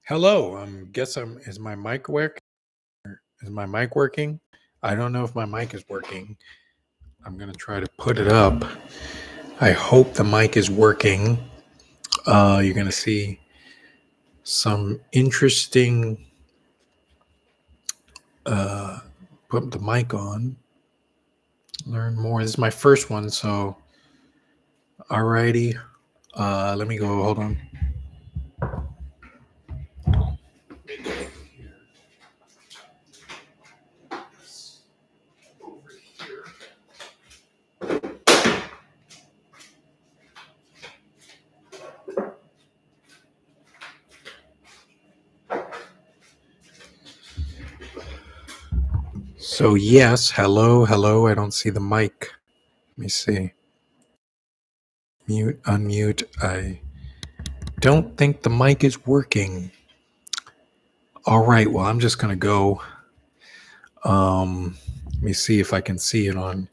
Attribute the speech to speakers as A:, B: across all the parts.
A: Hello. Is my mic work? Is my mic working? I don't know if my mic is working. I'm gonna try to put it up. I hope the mic is working. You're gonna see some interesting. Put the mic on. Learn more. This is my first one, so alrighty. Let me go. Hold on. So yes, hello. I don't see the mic. Let me see. Mute, unmute. I don't think the mic is working. All right. Well, I'm just gonna go. Let me see if I can see it on.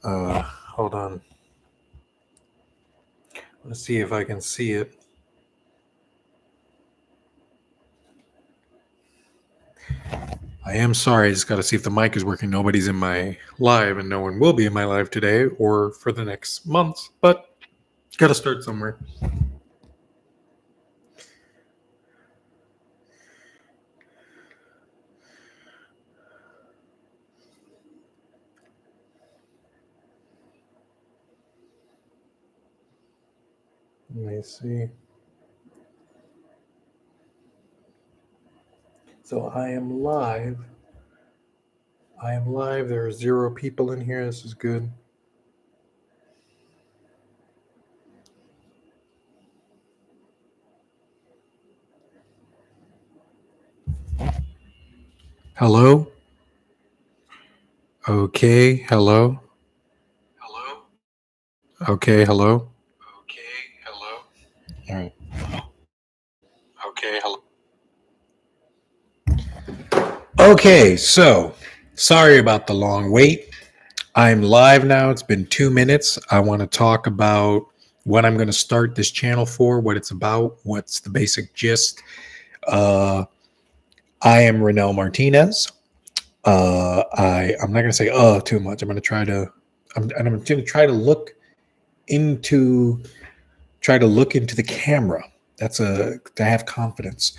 A: Hold on. Let's see if I can see it. I am sorry. I just got to see if the mic is working. Nobody's in my live, and no one will be in my live today or for the next month. But got to start somewhere. Let me see. So I am live. There are 0 people in here. This is good. Hello? Okay, hello? Okay, hello? All right. Okay, so sorry about the long wait. I'm live now. It's been 2 minutes. I want to talk about what I'm going to start this channel for, what it's about, what's the basic gist. I am Renel Martinez. I'm not going to say too much. I'm going to try to look into the camera. To have confidence.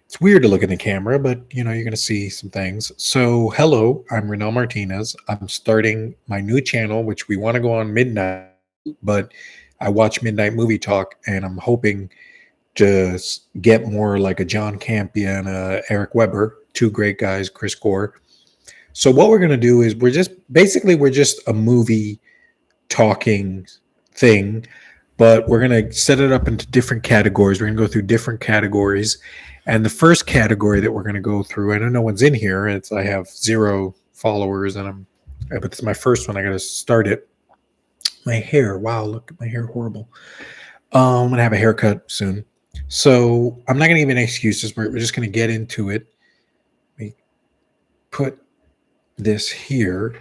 A: It's weird to look in the camera, but you're going to see some things. So, hello, I'm Renel Martinez. I'm starting my new channel, which we want to go on midnight, but I watch Midnight Movie Talk, and I'm hoping to get more like a John Campea and Eric Weber, 2 great guys, Chris Gore. So what we're going to do is we're just a movie talking thing, but we're going to set it up into different categories. We're going to go through different categories. And the first category that we're going to go through, I know no one's in here. I have 0 followers, but it's my first one. I got to start it. My hair, wow, look at my hair, horrible. I'm going to have a haircut soon. So I'm not going to give any excuses. We're just going to get into it. Let me put this here.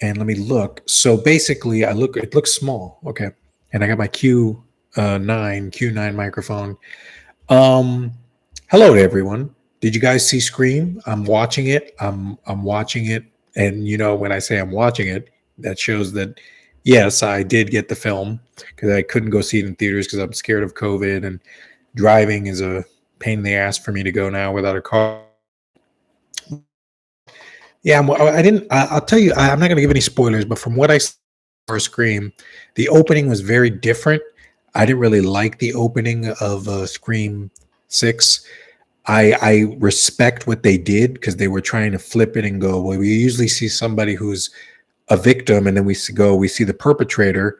A: And let me look. So basically, it looks small. Okay. And I got my Q9 microphone. Hello to everyone. Did you guys see Scream? I'm watching it. I'm watching it. And when I say I'm watching it, that shows that yes, I did get the film because I couldn't go see it in theaters because I'm scared of COVID, and driving is a pain in the ass for me to go now without a car. Yeah, I'll tell you, I'm not going to give any spoilers, but from what I saw for Scream, the opening was very different. I didn't really like the opening of Scream 6. I respect what they did because they were trying to flip it and go, well, we usually see somebody who's a victim, and then we see the perpetrator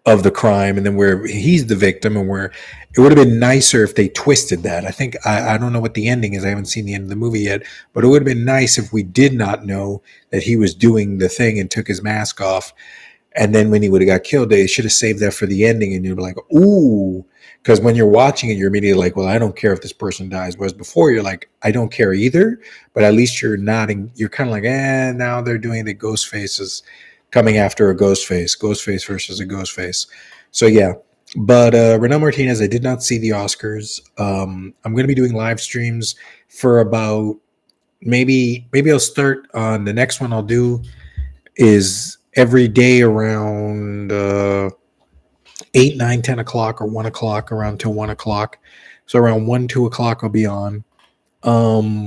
A: of the crime, and then where he's the victim, and where it would have been nicer if they twisted that. I think I don't know what the ending is. I haven't seen the end of the movie yet, but it would have been nice if we did not know that he was doing the thing and took his mask off. And then when he would have got killed, they should have saved that for the ending. And you'd be like, ooh, because when you're watching it, you're immediately like, well, I don't care if this person dies. Whereas before, you're like, I don't care either. But at least you're nodding. You're kind of like, now they're doing the ghost faces coming after a ghost face versus a ghost face. So yeah, But Renault Martinez, I did not see the Oscars. I'm going to be doing live streams for about maybe I'll start on the next one I'll do is every day around 8, 9, 10 o'clock or 1 o'clock around till 1 o'clock. So around 1, 2 o'clock I'll be on. Well,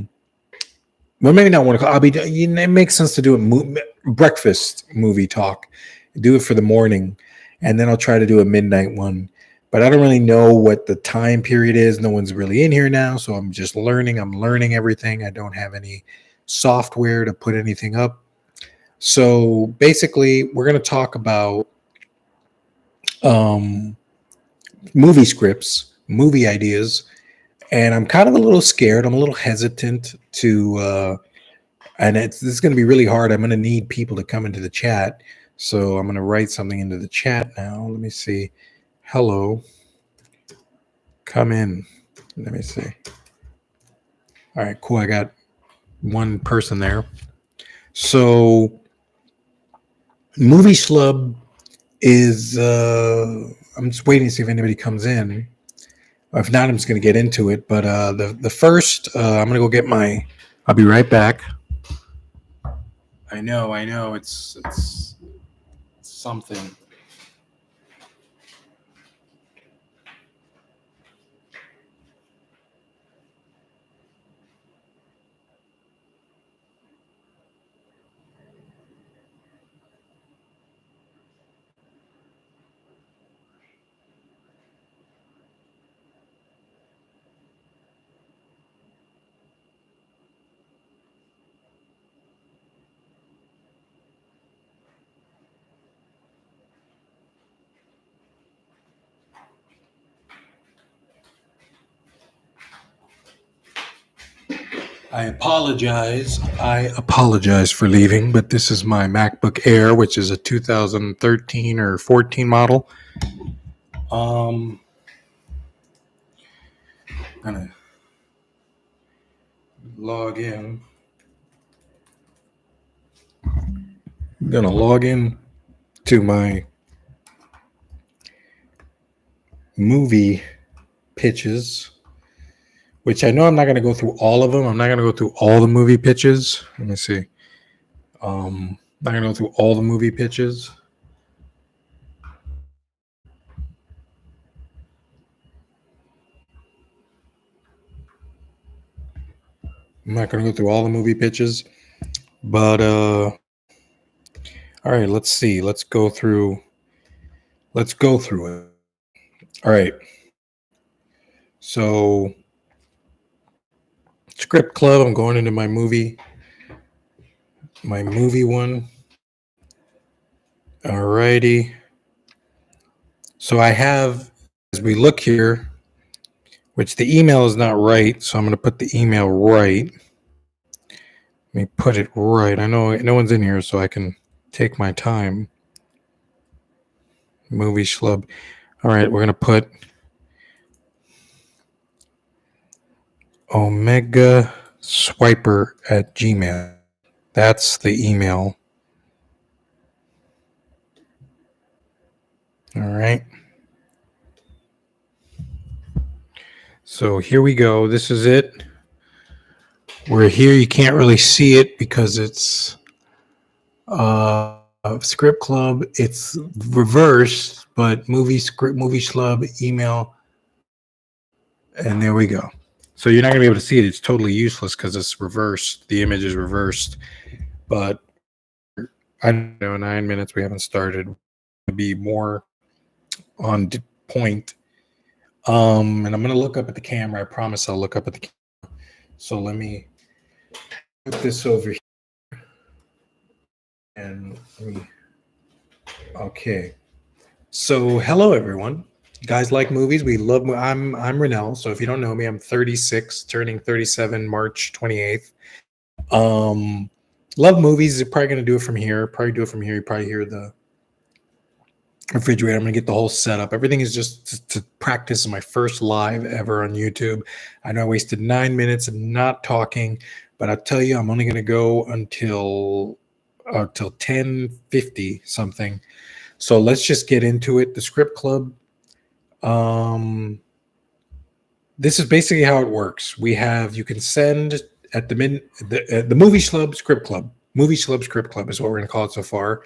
A: maybe not 1 o'clock. I'll be. It makes sense to do a breakfast movie talk. Do it for the morning, and then I'll try to do a midnight one. But I don't really know what the time period is. No one's really in here now, so I'm just learning. I'm learning everything. I don't have any software to put anything up. So basically, we're going to talk about um, movie scripts, movie ideas, and I'm kind of a little scared. I'm a little hesitant to. And this is going to be really hard. I'm going to need people to come into the chat. So I'm going to write something into the chat now. Let me see. Hello. Come in. Let me see. All right, cool. I got one person there. So Movie Schlub is, I'm just waiting to see if anybody comes in. If not, I'm just going to get into it. But the first, I'm going to go get I'll be right back. I know. It's something. I apologize. I apologize for leaving, but this is my MacBook Air, which is a 2013 or 14 model. I'm gonna log in. I'm gonna log in to my movie pitches, which I know I'm not gonna go through all of them. I'm not gonna go through all the movie pitches. Let me see. Not gonna go through all the movie pitches. I'm not gonna go through all the movie pitches, but all right. Let's see. Let's go through it. All right. So, script club. I'm going into my movie one. All righty. So I have, as we look here, which the email is not right. So I'm going to put the email right. Let me put it right. I know no one's in here, so I can take my time. Movie Schlub. All right. We're going to put Omega Swiper at Gmail. That's the email. All right. So here we go. This is it. We're here. You can't really see it because it's script club. It's reversed, but movie schlub email. And there we go. So you're not going to be able to see it. It's totally useless because it's reversed. The image is reversed. But I don't know, 9 minutes. We haven't started. To be more on point. And I'm going to look up at the camera. I promise I'll look up at the camera. So let me put this over here. And okay. So hello, everyone. You guys like movies? We love. I'm Renell. So if you don't know me, I'm 36, turning 37 March 28th. Love movies. You're probably going to do it from here. You probably hear the refrigerator. I'm going to get the whole setup. Everything is just to practice my first live ever on YouTube. I know I wasted 9 minutes of not talking, but I'll tell you, I'm only going to go until 10:50 something. So let's just get into it. The script club Um, this is basically how it works. You can send at the Movie Schlub Script Club. Movie Schlub Script Club is what we're going to call it so far.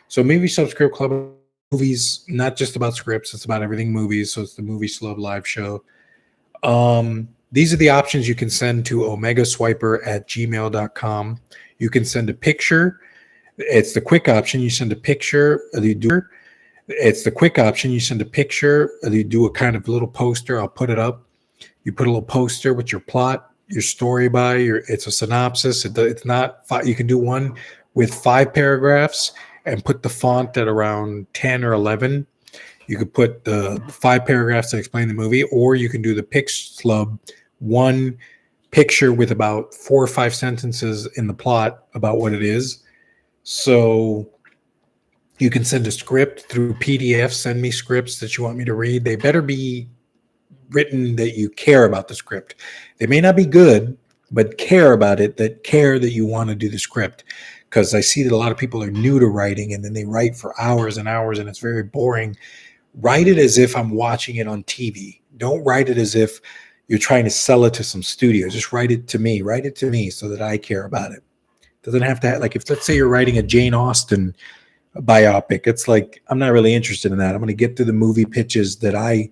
A: So Movie Schlub Script Club movies, not just about scripts, it's about everything movies. So it's the Movie Schlub live show. These are the options you can send to omegaswiper@gmail.com. You can send a picture. It's the quick option. You send a picture. It's the quick option. You send a picture. You do a kind of little poster. I'll put it up. You put a little poster with your plot, your story it's a synopsis. It's not, you can do one with 5 paragraphs and put the font at around 10 or 11. You could put the 5 paragraphs that explain the movie, or you can do the Pixlub, one picture with about 4 or 5 sentences in the plot about what it is. So you can send a script through PDF. Send me scripts that you want me to read. They better be written that you care about the script. They may not be good, but care about it, that you want to do the script. Because I see that a lot of people are new to writing and then they write for hours and hours and it's very boring. Write it as if I'm watching it on TV. Don't write it as if you're trying to sell it to some studio. Just write it to me. Write it to me so that I care about it. Doesn't have to like, if let's say you're writing a Jane Austen biopic, it's like, I'm not really interested in that. I'm going to get through the movie pitches that I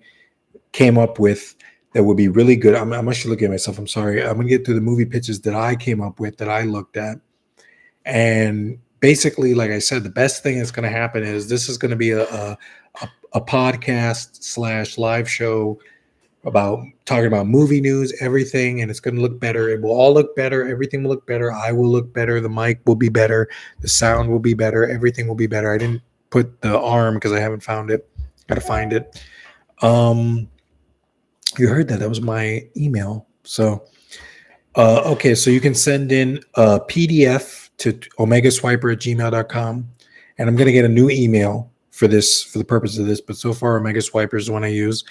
A: came up with that would be really good. I'm actually looking at myself. I'm sorry. I'm going to get through the movie pitches that I came up with, that I looked at. And basically, like I said, the best thing that's going to happen is this is going to be a podcast / live show about talking about movie news, everything, and it's going to look better. It will all look better. Everything will look better. I will look better. The mic will be better. The sound will be better. Everything will be better. I didn't put the arm because I haven't found it. Got to find it. You heard that. That was my email. So, okay. So you can send in a PDF to omegaswiper@gmail.com. And I'm going to get a new email for this, for the purpose of this. But so far, Omega Swiper is the one I use.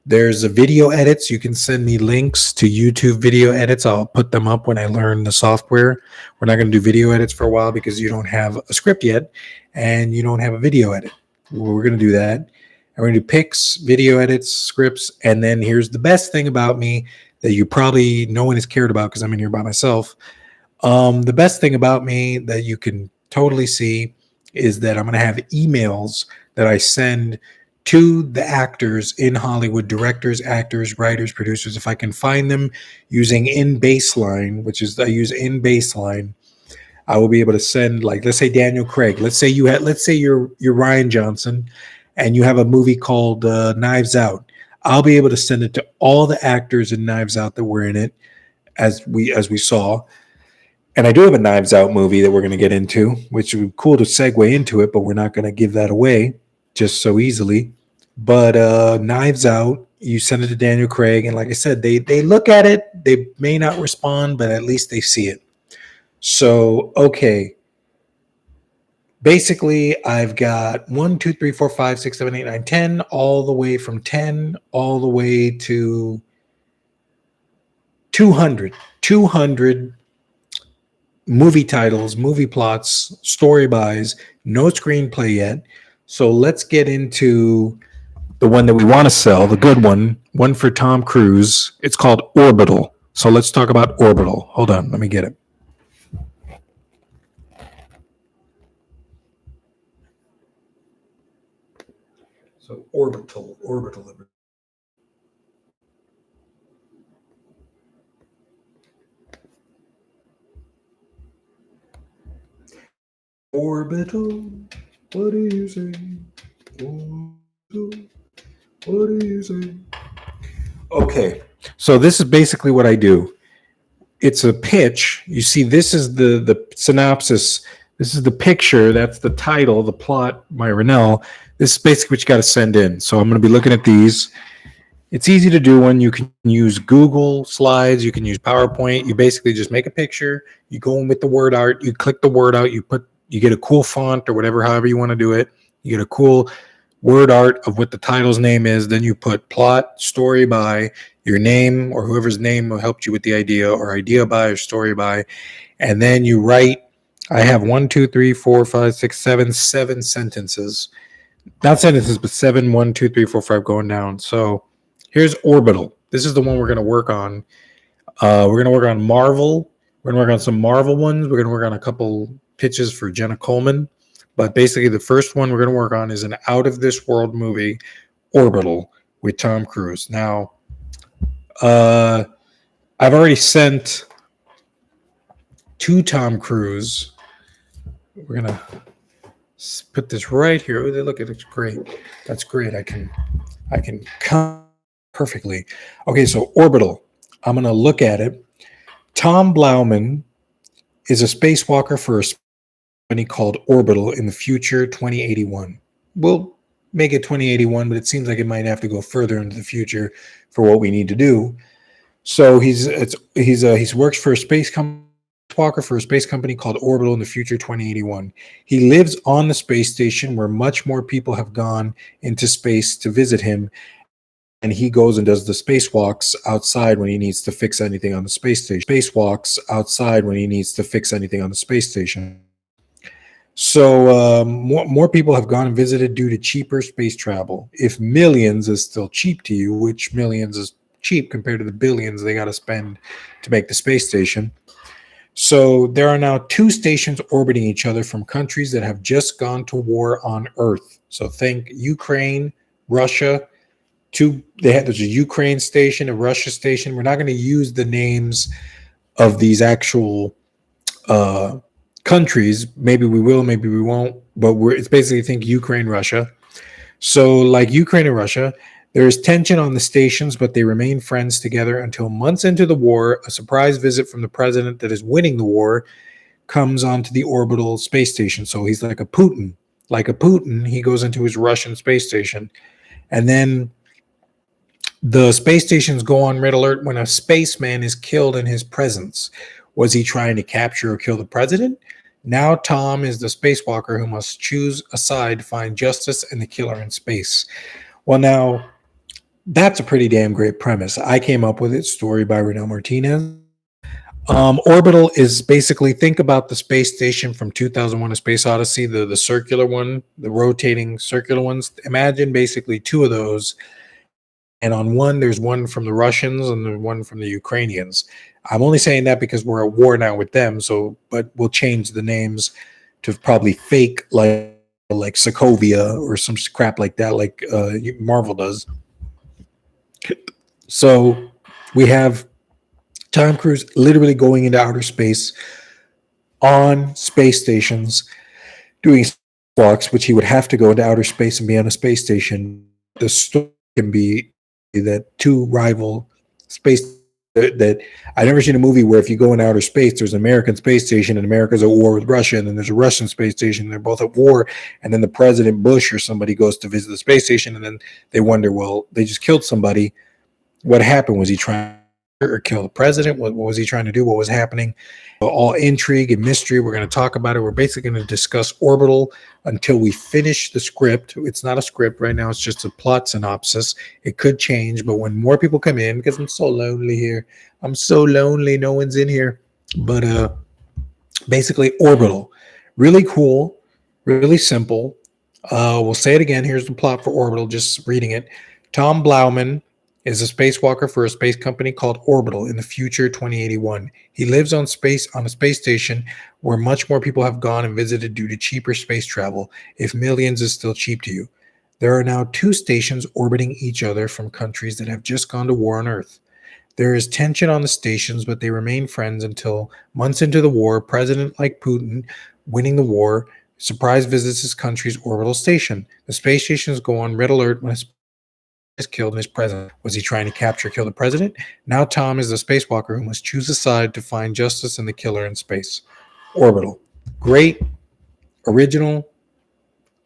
A: There's a video edits. You can send me links to YouTube video edits. I'll put them up when I learn the software. We're not going to do video edits for a while because you don't have a script yet and you don't have a video edit. Well, we're going to do that. And we're going to do pics, video edits, scripts. And then here's the best thing about me that you probably no one has cared about because I'm in here by myself. The best thing about me that you can totally see is that I'm going to have emails that I send to the actors in Hollywood, directors, actors, writers, producers. If I can find them using InBaseline, which is I use InBaseline, I will be able to send, like, let's say Daniel Craig. Let's say you're Ryan Johnson, and you have a movie called Knives Out. I'll be able to send it to all the actors in Knives Out that were in it, as we saw. And I do have a Knives Out movie that we're going to get into, which would be cool to segue into it, but we're not going to give that away just so easily. But Knives Out, you send it to Daniel Craig, and like I said, they look at it. They may not respond, but at least they see it. So, okay. Basically, I've got 1, 2, 3, 4, 5, 6, 7, 8, 9, 10, all the way from 10 all the way to 200. 200 movie titles, movie plots, story buys, no screenplay yet. So let's get into the one that we want to sell, the good one for Tom Cruise. It's called Orbital. So let's talk about Orbital. Hold on, let me get it. So Orbital. Orbital, what do you say? Orbital, what do you say? Okay, so this is basically what I do. It's a pitch. You see, this is the synopsis. This is the picture. That's the title, the plot, my Rennell. This is basically what you got to send in. So I'm going to be looking at these. It's easy to do one. You can use Google Slides. You can use PowerPoint. You basically just make a picture. You go in with the word art. You click the word out. You get a cool font or whatever, however you want to do it. You get a cool word art of what the title's name is. Then you put plot, story by, your name or whoever's name helped you with the idea, or idea by or story by. And then you write, I have 1, 2, 3, 4, 5, 6, 7 sentences not sentences, but 7, 1, 2, 3, 4, 5 going down. So here's Orbital. This is the one we're going to work on. We're going to work on Marvel. We're going to work on some Marvel ones. We're going to work on a couple pitches for Jenna Coleman. But basically, the first one we're going to work on is an out of this world movie, Orbital, with Tom Cruise. Now, I've already sent to Tom Cruise. We're going to put this right here. Oh, look, it looks great. That's great. I can come perfectly. Okay, so Orbital. I'm going to look at it. Tom Blauman is a spacewalker for a company called Orbital in the future 2081. We'll make it 2081, but it seems like it might have to go further into the future for what we need to do. So he works for a space company. Walker for a space company called Orbital in the future 2081. He lives on the space station where much more people have gone into space to visit him, and he goes and does the spacewalks outside when he needs to fix anything on the space station. Spacewalks outside when he needs to fix anything on the space station. So more people have gone and visited due to cheaper space travel. If millions is still cheap to you, which millions is cheap compared to the billions they got to spend to make the space station. So there are now 2 stations orbiting each other from countries that have just gone to war on Earth. So think Ukraine, Russia. There's a Ukraine station, a Russia station. We're not going to use the names of these actual countries. Maybe we will, maybe we won't. But it's basically think Ukraine, Russia. So like Ukraine and Russia, there is tension on the stations, but they remain friends together until months into the war, a surprise visit from the president that is winning the war comes onto the orbital space station. So he's like a Putin. Like a Putin, he goes into his Russian space station. And then the space stations go on red alert when a spaceman is killed in his presence. Was he trying to capture or kill the president? Now Tom is the spacewalker who must choose a side to find justice and the killer in space. Well, now, that's a pretty damn great premise. I came up with it, story by Renaud Martinez. Orbital is basically, think about the space station from 2001: A Space Odyssey, the circular one, the rotating circular ones. Imagine basically 2 of those. And on one, there's one from the Russians and the one from the Ukrainians. I'm only saying that because we're at war now with them. So, but we'll change the names to probably fake like Sokovia or some crap like that, like Marvel does. So we have Tom Cruise literally going into outer space on space stations, doing walks, which he would have to go into outer space and be on a space station. The story can be that 2 rival space that I've never seen a movie where if you go in outer space, there's an American space station and America's at war with Russia, and then there's a Russian space station, and they're both at war, and then the President Bush or somebody goes to visit the space station, and then they wonder, well, they just killed somebody. What happened? Was he trying or kill the president? What was he trying to do? What was happening? All intrigue and mystery. We're going to talk about it. We're basically going to discuss Orbital until we finish the script. It's not a script right now. It's just a plot synopsis. It could change, but when more people come in, because I'm so lonely here. I'm so lonely. No one's in here. But basically Orbital. Really cool. Really simple. We'll say it again. Here's the plot for Orbital, just reading it. Tom Blauman is a spacewalker for a space company called Orbital in the future 2081. He lives on a space station where much more people have gone and visited due to cheaper space travel, if millions is still cheap to you. There are now 2 stations orbiting each other from countries that have just gone to war on Earth. There is tension on the stations, but they remain friends until months into the war, President like Putin winning the war surprise visits his country's orbital station. The space stations go on red alert when a is killed in his presence. Was he trying to capture or kill the president? Now Tom is the spacewalker who must choose a side to find justice and the killer in space. Orbital. Great, original,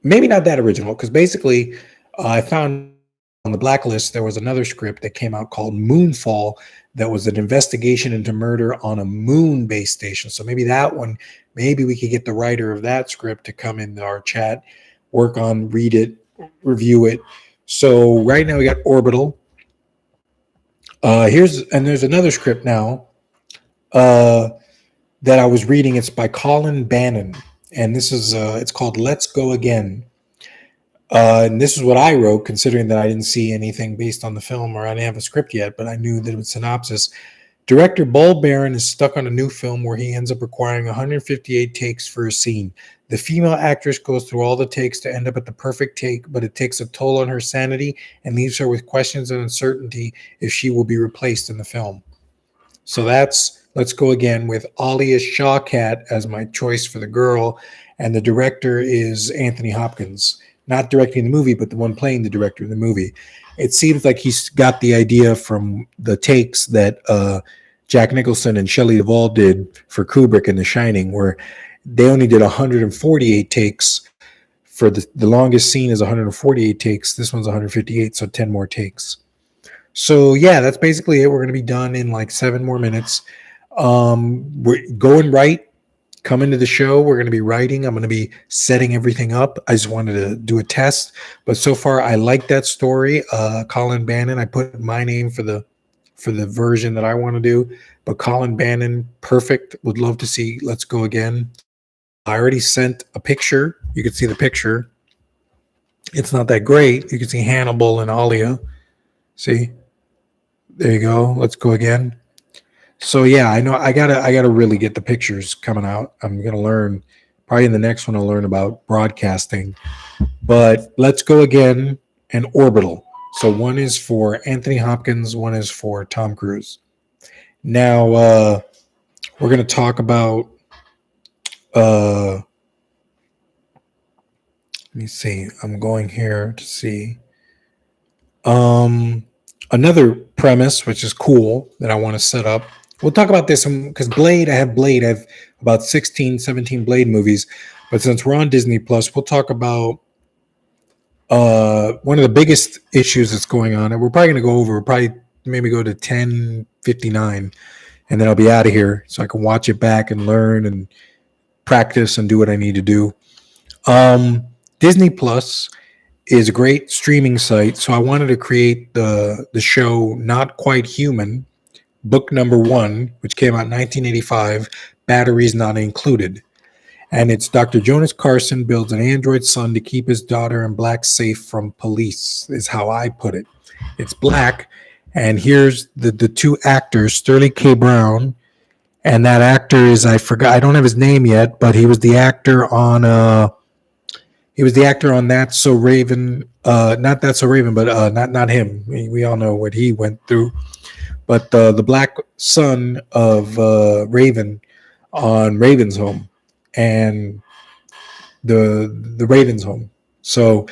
A: maybe not that original, because basically I found on the blacklist there was another script that came out called Moonfall that was an investigation into murder on a moon base station. So maybe that one, maybe we could get the writer of that script to come in our chat, work on, read it, review it. So right now we got Orbital. There's another script now that I was reading. It's by Colin Bannon, and this is it's called Let's Go Again. And this is what I wrote, considering that I didn't see anything based on the film or I didn't have a script yet, but I knew that it was synopsis. Director Bol Baron is stuck on a new film where he ends up requiring 158 takes for a scene. The female actress goes through all the takes to end up at the perfect take, but it takes a toll on her sanity and leaves her with questions and uncertainty if she will be replaced in the film. So that's Let's Go Again with Alia Shawkat as my choice for the girl, and the director is Anthony Hopkins, not directing the movie, but the one playing the director in the movie. It seems like he's got the idea from the takes that Jack Nicholson and Shelley Duvall did for Kubrick in The Shining, where they only did 148 takes. For the longest scene is 148 takes. This one's 158, so 10 more takes. So yeah, that's basically it. We're going to be done in like 7 more minutes. We're going right. Come into the show. We're going to be writing. I'm going to be setting everything up. I just wanted to do a test, but so far I like that story. Colin Bannon. I put my name for the version that I want to do, but Colin Bannon, perfect. Would love to see Let's Go Again. I already sent a picture. You can see the picture. It's not that great. You can see Hannibal and Alia. See, there you go. Let's Go Again. So yeah, I know I gotta really get the pictures coming out. I'm gonna learn probably in the next one. I'll learn about broadcasting. But Let's Go Again and Orbital. So one is for Anthony Hopkins, one is for Tom Cruise. Now we're gonna talk about. Let me see. I'm going here to see. Another premise, which is cool, that I want to set up. We'll talk about this because Blade, I have about 16, 17 Blade movies. But since we're on Disney Plus, we'll talk about one of the biggest issues that's going on. And we're probably going to go over, probably maybe go to 10:59, and then I'll be out of here so I can watch it back and learn and practice and do what I need to do. Disney Plus is a great streaming site, so I wanted to create the show Not Quite Human, book number 1, which came out in 1985, Batteries Not Included. And it's Dr. Jonas Carson builds an android son to keep his daughter in black safe from police, is how I put it. It's black, and here's the 2 actors, Sterling K. Brown, and that actor is, I forgot, I don't have his name yet, but he was the actor on That's So Raven, not That's So Raven, but not him. We all know what he went through. But the black son of Raven on Raven's Home and the Raven's Home. So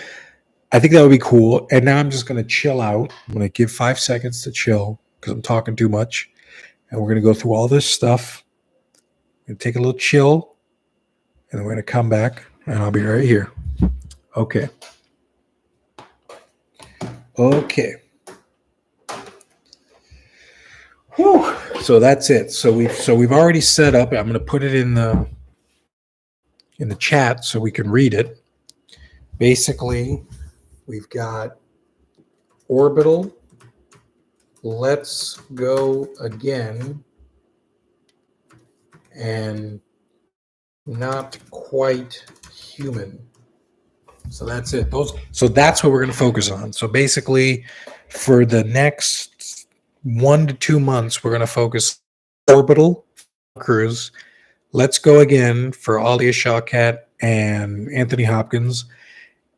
A: I think that would be cool. And now I'm just going to chill out. I'm going to give 5 seconds to chill because I'm talking too much. And we're going to go through all this stuff. We're going to take a little chill. And then we're going to come back. And I'll be right here. Okay. Whew. So that's it. So we've already set up. I'm going to put it in the chat so we can read it. Basically, we've got Orbital, Let's Go Again, and Not Quite Human. So that's it. So that's what we're going to focus on. So basically, for the next 1 to 2 months, we're going to focus Orbital, Cruise, Let's Go Again for Alia Shawkat and Anthony Hopkins,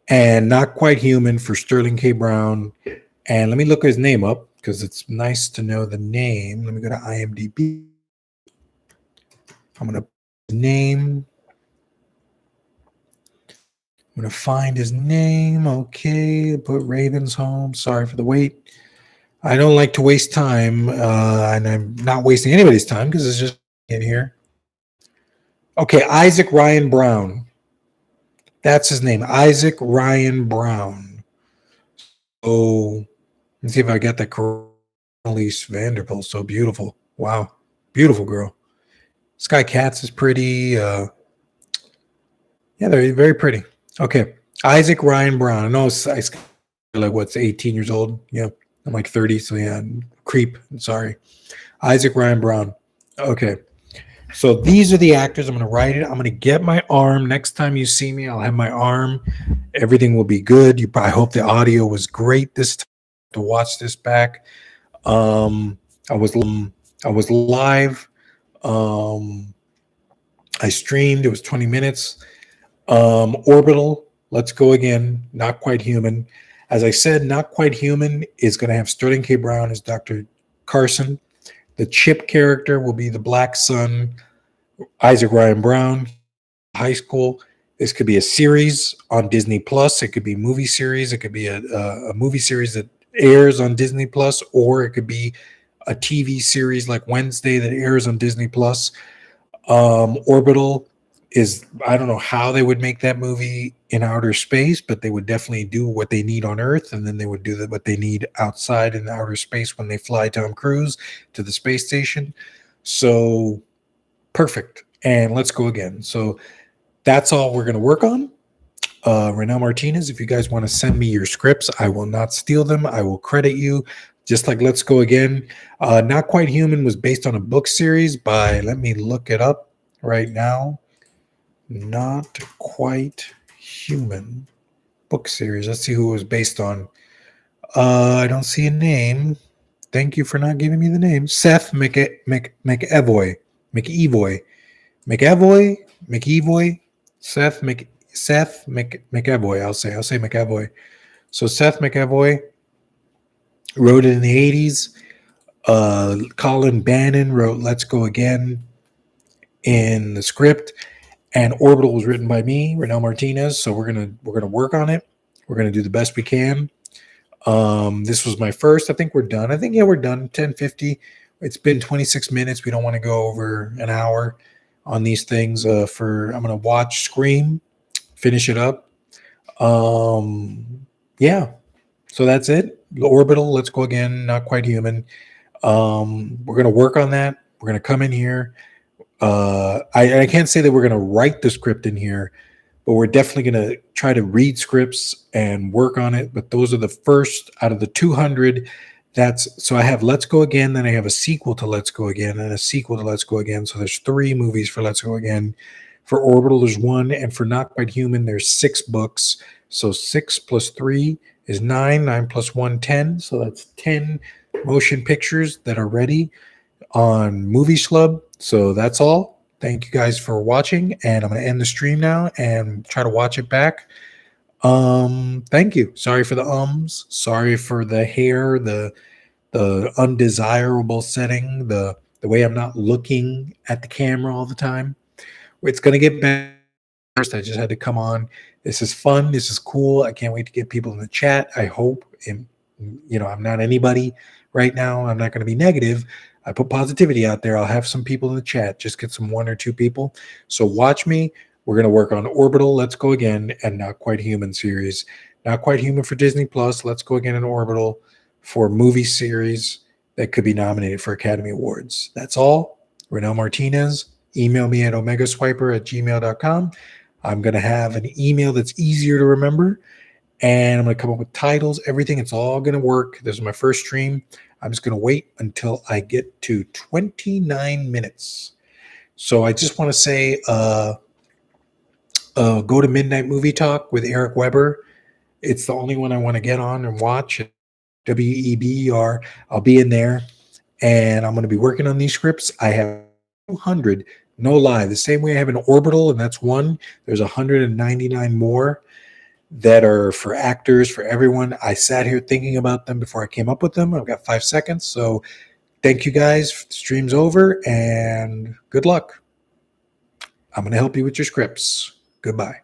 A: and Not Quite Human for Sterling K. Brown. And let me look his name up because it's nice to know the name. Let me go to IMDb. I'm going to put his name. I'm going to find his name. Okay, put Raven's Home. Sorry for the wait. I don't like to waste time, and I'm not wasting anybody's time because it's just in here. Okay, Isaac Ryan Brown. That's his name, Isaac Ryan Brown. So let's see if I got that correct. Elise Vanderbilt, so beautiful. Wow, beautiful girl. Sky Katz is pretty. Yeah, they're very pretty. Okay, Isaac Ryan Brown. I know like what's 18 years old. Yeah, I'm like 30, so yeah, creep. I'm sorry. Isaac Ryan Brown. Okay. So these are the actors. I'm going to write it. I'm going to get my arm. Next time you see me, I'll have my arm. Everything will be good. I hope the audio was great this time to watch this back. Um, I was live. Um, I streamed. It was 20 minutes. Orbital. Let's go again. Not quite human. As I said, not quite human is going to have Sterling K. Brown as Dr. Carson. The Chip character will be the Black Sun, Isaac Ryan Brown, high school. This could be a series on Disney Plus. It could be a movie series. It could be a movie series that airs on Disney Plus, or it could be a TV series like Wednesday that airs on Disney Plus. Orbital is, I don't know how they would make that movie in outer space, but they would definitely do what they need on Earth, and then they would do what they need outside in outer space when they fly Tom Cruise to the space station. So perfect. And let's go again. So that's all we're going to work on. Renel Martinez, if you guys want to send me your scripts, I will not steal them. I will credit you. Just like Let's Go Again. Not Quite Human was based on a book series by, let me look it up right now. Not Quite Human book series. Let's see who it was based on. I don't see a name. Thank you for not giving me the name. Seth McEvoy. McEvoy. Seth McEvoy. I'll say McEvoy. So Seth McEvoy wrote it in the 80s. Colin Bannon wrote Let's Go Again in the script, and Orbital was written by me, Renel Martinez. So we're gonna work on it. We're gonna do the best we can. This was my first. I think we're done. We're done. 10:50. It's been 26 minutes. We don't want to go over an hour on these things. I'm gonna watch Scream, finish it up. Yeah. So that's it. Orbital. Let's Go Again. Not Quite Human. We're gonna work on that. We're gonna come in here. I can't say that we're gonna write the script in here, but we're definitely going to try to read scripts and work on it. But those are the first out of the 200. So I have Let's Go Again, then I have a sequel to Let's Go Again, and a sequel to Let's Go Again. So there's 3 movies for Let's Go Again. For Orbital, there's 1, and for Not Quite Human, there's 6 books. So 6 plus 3 is 9, 9 plus 1, 10. So that's 10 motion pictures that are ready on Movie Schlub. So that's all. Thank you guys for watching, and I'm going to end the stream now and try to watch it back. Thank you. Sorry for the ums. Sorry for the hair, the undesirable setting, the way I'm not looking at the camera all the time. It's going to get better. First, I just had to come on. This is fun. This is cool. I can't wait to get people in the chat. I hope, and I'm not anybody right now. I'm not going to be negative. I put positivity out there. I'll have some people in the chat. Just get some 1 or 2 people. So watch me. We're going to work on Orbital, Let's Go Again, and Not Quite Human series. Not Quite Human for Disney Plus, Let's Go Again, and Orbital for movie series that could be nominated for Academy Awards. That's all. Renel Martinez. Email me at omegaswiper@gmail.com. I'm going to have an email that's easier to remember, and I'm going to come up with titles, everything. It's all going to work. This is my first stream. I'm just going to wait until I get to 29 minutes. So I just want to say, go to Midnight Movie Talk with Eric Weber. It's the only one I want to get on and watch. WEBER. I'll be in there, and I'm going to be working on these scripts. I have 200, no lie. The same way I have an Orbital, and that's 1. There's 199 more that are for actors, for everyone. I sat here thinking about them before I came up with them. I've got 5 seconds. So thank you guys. The stream's over, and good luck. I'm going to help you with your scripts. Goodbye.